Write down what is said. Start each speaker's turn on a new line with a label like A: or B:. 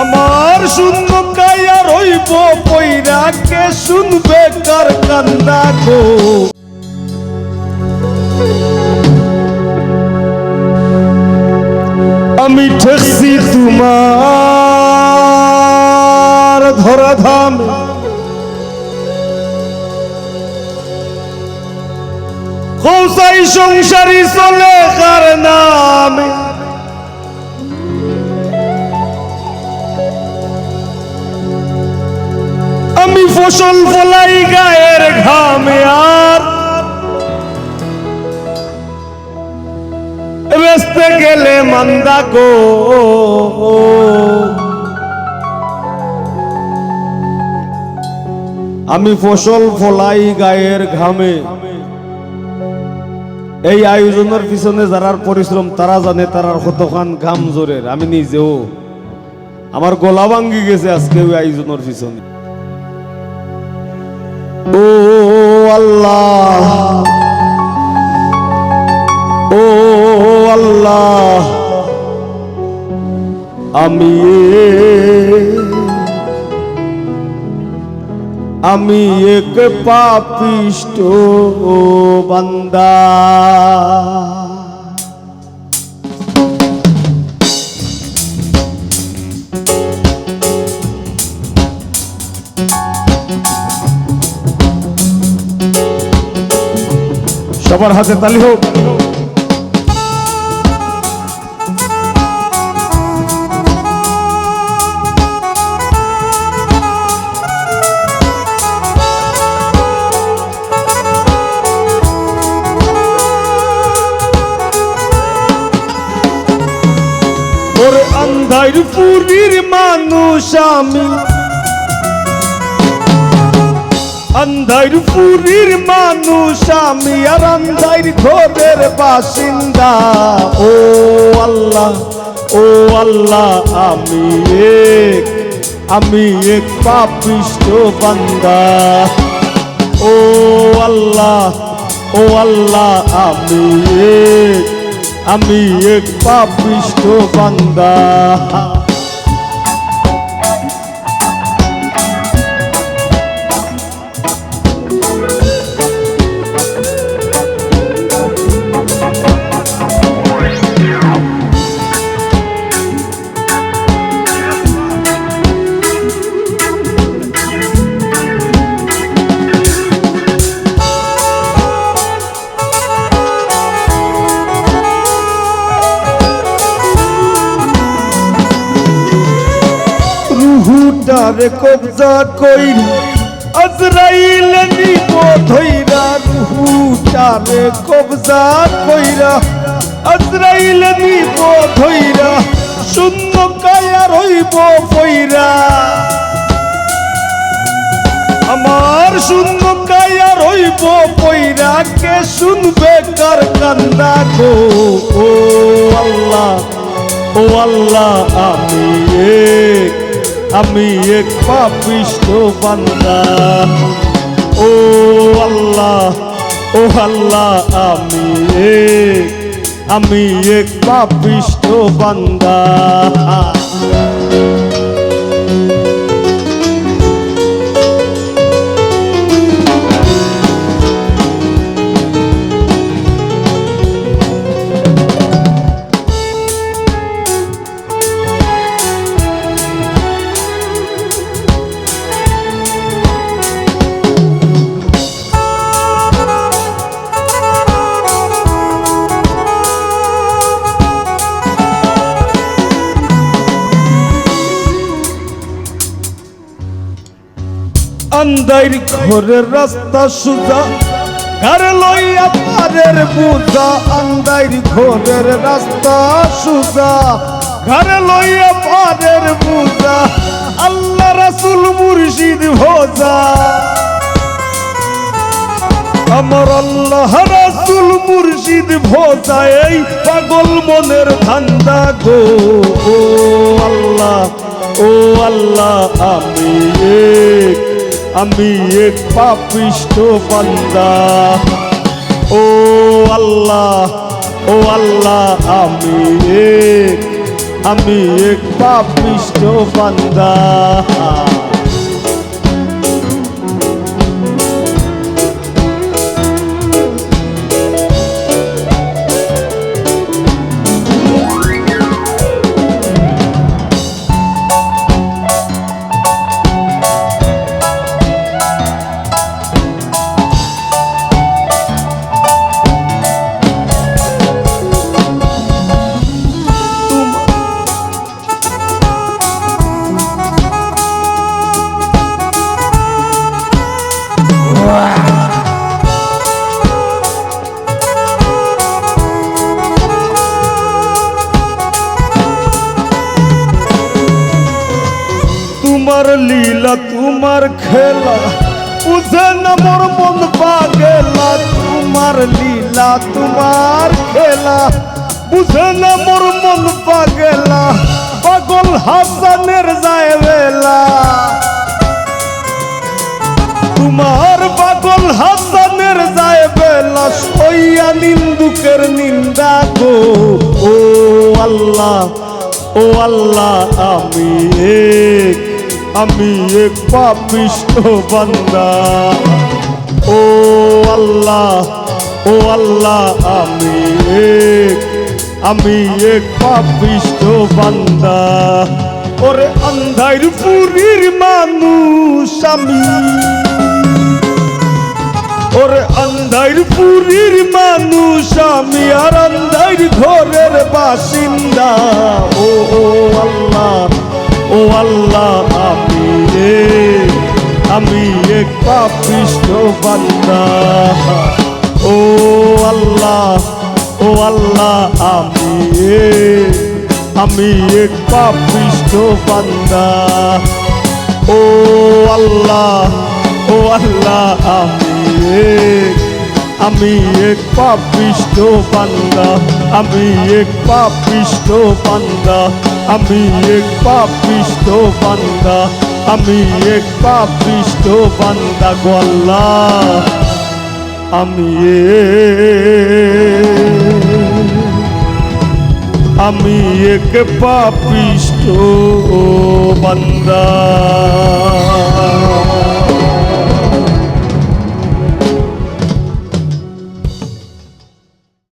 A: আমার শূন্য কায়া রইব পইরা কে শুনবে কার কান্দা গো। আমি ঠেকছি তোমার ধরাধাম, কৌসাই সংসারী চলে কার নামে। আমি ফসল ফলাই গায়ের ঘামে আর বেচতে গেলে মান্দা গো। আমি ফসল ফলাই গায়ের ঘামে। এই আয়োজনের পিছনে যারা পরিশ্রম তারা জানে তারার কতখান ঘাম জোরের। আমি নিজেও আমার গলা ভাঙ্গি গেছে আজকে ওই আয়োজনের পিছনে। ও আল্লাহ, ও আল্লাহ, আমি এক পাপিষ্ট বান্দা। সবার হাতে তালি হোক। ওরে আন্ধারপুরীর মানুষ আমি, আন্ধারপুরীর মানুষ আমি, আর আন্ধার ঘরের বাসিন্দা। ও আল্লাহ, ও আল্লাহ, আমি এক পাপিষ্ট বান্দা। ও আল্লাহ, ও আল্লাহ, আমি এক পাপিষ্ট বান্দা। রুহুটারে কবজা কইরা আজরাইল নিব ধইরা। রুহুটারে কবজা কইরা আজরাইল নিব ধইরা। শূন্য কায়া রইব পইরা, আমার শূন্য কায়া রইব পইরা কে শুনবে কার কান্দা গো। ও আল্লাহ, ও আল্লাহ, আমি এক পাপিষ্ট বান্দা। ও আল্লাহ, ও আল্লাহ, আমি এক পাপিষ্ট বান্দা। আন্ধার ঘরের রাস্তা সুজা, ঘর লইয়া পারের বুঝা। আন্ধার ঘরের রাস্তা সুজা, ঘর লইয়া পারের বুঝা। আল্লাহ রাসূল মুর্শিদ ভোজা, আমার আল্লাহ রাসূল মুর্শিদ ভোজা। এই পাগল মনের ধান্দা গো। ও আল্লাহ, ও আল্লাহ, আমি এক পাপিষ্ট বান্দা। ও আল্লাহ, ও আল্লাহ, আমি এক পাপিষ্ঠ বান্দা। তোমার লীলা তোমার খেলা বুঝে না মোর মন পাগেলা। তোমার লীলা তোমার খেলা বুঝে না মোর মন পাগেলা। পাগল হাসানের যায় বেলা, তোমার পাগল হাসানের যায় বেলা। সইয়া নিন্দুকের নিন্দা গো ও আল্লাহ, ও আল্লাহ আমি এক পাপিষ্ঠ বান্দা। ও আল্লাহ, ও আল্লাহ আমি এক পাপিষ্ঠ বান্দা। ওরে আন্ধার পুরীর মানুষ আমি, ওরে আন্ধার পুরীর মানুষ আমি, আর আন্ধার ঘরের বাসিন্দা। ও আল্লাহ, ও আল্লাহ আমি এক পাপিষ্ঠ বান্দা। ও আল্লাহ, ও আল্লাহ আমি এক পাপিষ্ঠ বান্দা। ও আল্লাহ, ও আল্লাহ আমি এক পাপিষ্ঠ বান্দা। আমি এক পাপিষ্ঠ বান্দা। আমি এক পাপিষ্ঠ বান্দা। আমি এক পাপিষ্ঠ বান্দা গো আল্লাহ। আমি এক পাপিষ্ঠ বান্দা।